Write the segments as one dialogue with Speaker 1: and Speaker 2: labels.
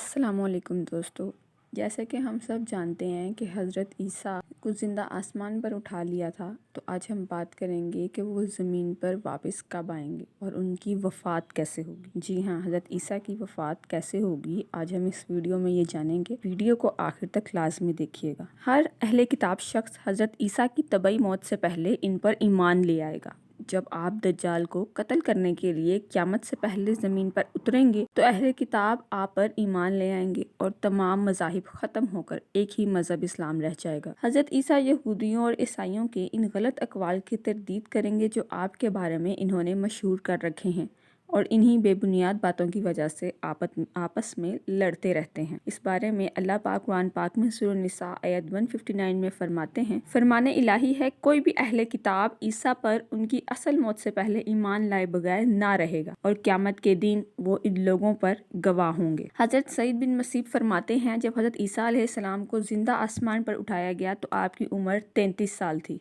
Speaker 1: السلام علیکم دوستو، جیسے کہ ہم سب جانتے ہیں کہ حضرت عیسیٰ کو زندہ آسمان پر اٹھا لیا تھا، تو آج ہم بات کریں گے کہ وہ زمین پر واپس کب آئیں گے اور ان کی وفات کیسے ہوگی۔ جی ہاں، حضرت عیسیٰ کی وفات کیسے ہوگی آج ہم اس ویڈیو میں یہ جانیں گے۔ ویڈیو کو آخر تک لازمی دیکھیے گا۔ ہر اہل کتاب شخص حضرت عیسیٰ کی طبعی موت سے پہلے ان پر ایمان لے آئے گا۔ جب آپ دجال کو قتل کرنے کے لیے قیامت سے پہلے زمین پر اتریں گے تو اہل کتاب آپ پر ایمان لے آئیں گے اور تمام مذاہب ختم ہو کر ایک ہی مذہب اسلام رہ جائے گا۔ حضرت عیسیٰ یہودیوں اور عیسائیوں کے ان غلط اقوال کی تردید کریں گے جو آپ کے بارے میں انہوں نے مشہور کر رکھے ہیں، اور انہی بے بنیاد باتوں کی وجہ سے آپس میں لڑتے رہتے ہیں۔ اس بارے میں اللہ پاک قرآن پاک میں سورہ النساء آیت 159 میں فرماتے ہیں، فرمان الہی ہے کوئی بھی اہل کتاب عیسیٰ پر ان کی اصل موت سے پہلے ایمان لائے بغیر نہ رہے گا، اور قیامت کے دن وہ ان لوگوں پر گواہ ہوں گے۔ حضرت سعید بن مسیب فرماتے ہیں، جب حضرت عیسیٰ علیہ السلام کو زندہ آسمان پر اٹھایا گیا تو آپ کی عمر 33 سال تھی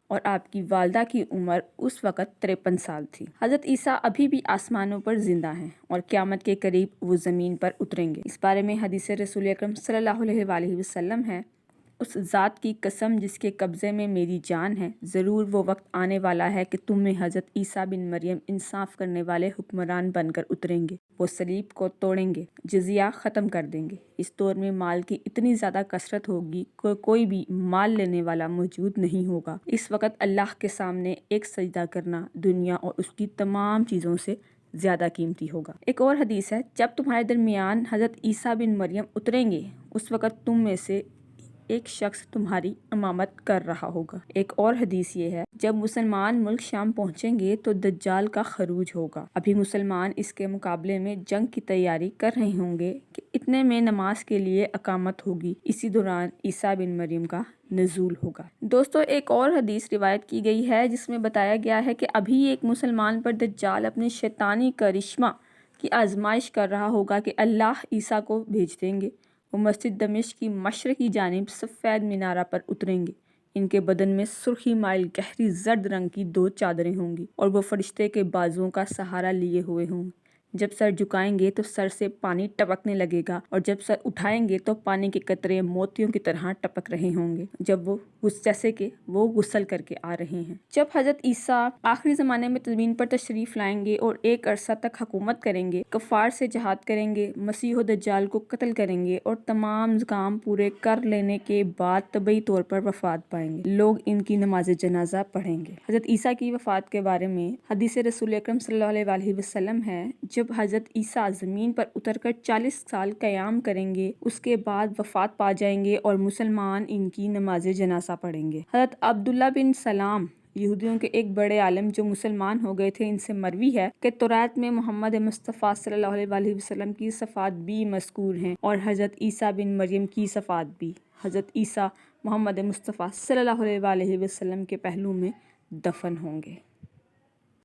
Speaker 1: اور آپ کی والدہ کی عمر اس وقت 53 سال تھی۔ حضرت عیسیٰ ابھی بھی آسمانوں پر زندہ ہیں اور قیامت کے قریب وہ زمین پر اتریں گے۔ اس بارے میں حدیث رسول اکرم صلی اللہ علیہ وآلہ وسلم ہے، اس ذات کی قسم جس کے قبضے میں میری جان ہے، ضرور وہ وقت آنے والا ہے کہ تم میں حضرت عیسیٰ بن مریم انصاف کرنے والے حکمران بن کر اتریں گے۔ وہ صلیب کو توڑیں گے، جزیہ ختم کر دیں گے۔ اس دور میں مال کی اتنی زیادہ کثرت ہوگی کہ کوئی بھی مال لینے والا موجود نہیں ہوگا۔ اس وقت اللہ کے سامنے ایک سجدہ کرنا دنیا اور اس کی تمام چیزوں سے زیادہ قیمتی ہوگا۔ ایک اور حدیث ہے، جب تمہارے درمیان حضرت عیسیٰ بن مریم اتریں گے اس وقت تم میں سے ایک شخص تمہاری امامت کر رہا ہوگا۔ ایک اور حدیث یہ ہے، جب مسلمان ملک شام پہنچیں گے تو دجال کا خروج ہوگا۔ ابھی مسلمان اس کے مقابلے میں جنگ کی تیاری کر رہے ہوں گے کہ اتنے میں نماز کے لیے اقامت ہوگی، اسی دوران عیسیٰ بن مریم کا نزول ہوگا۔ دوستو، ایک اور حدیث روایت کی گئی ہے جس میں بتایا گیا ہے کہ ابھی ایک مسلمان پر دجال اپنے شیطانی کرشمہ کی آزمائش کر رہا ہوگا کہ اللہ عیسیٰ کو بھیج دیں گے۔ وہ مسجد دمشق کی مشرقی جانب سفید مینارہ پر اتریں گے۔ ان کے بدن میں سرخی مائل گہری زرد رنگ کی 2 چادریں ہوں گی اور وہ فرشتے کے بازوؤں کا سہارا لیے ہوئے ہوں گے۔ جب سر جھکائیں گے تو سر سے پانی ٹپکنے لگے گا، اور جب سر اٹھائیں گے تو پانی کے قطرے موتیوں کی طرح ٹپک رہے ہوں گے، جب وہ جیسے کہ وہ غسل کر کے آ رہے ہیں۔ جب حضرت عیسیٰ آخری زمانے میں زمین پر تشریف لائیں گے اور ایک عرصہ تک حکومت کریں گے، کفار سے جہاد کریں گے، مسیح و دجال کو قتل کریں گے اور تمام کام پورے کر لینے کے بعد طبعی طور پر وفات پائیں گے، لوگ ان کی نماز جنازہ پڑھیں گے۔ حضرت عیسیٰ کی وفات کے بارے میں حدیث رسول اکرم صلی اللہ علیہ وآلہ وسلم ہے، جب حضرت عیسیٰ زمین پر اتر کر 40 سال قیام کریں گے اس کے بعد وفات پا جائیں گے اور مسلمان ان کی نماز جنازہ پڑھیں گے۔ حضرت عبداللہ بن سلام یہودیوں کے ایک بڑے عالم جو مسلمان ہو گئے تھے، ان سے مروی ہے کہ توراۃ میں محمد مصطفیٰ صلی اللہ علیہ وآلہ وسلم کی صفات بھی مذکور ہیں اور حضرت عیسیٰ بن مریم کی صفات بھی۔ حضرت عیسیٰ محمد مصطفیٰ صلی اللہ علیہ وآلہ وسلم کے پہلو میں دفن ہوں گے۔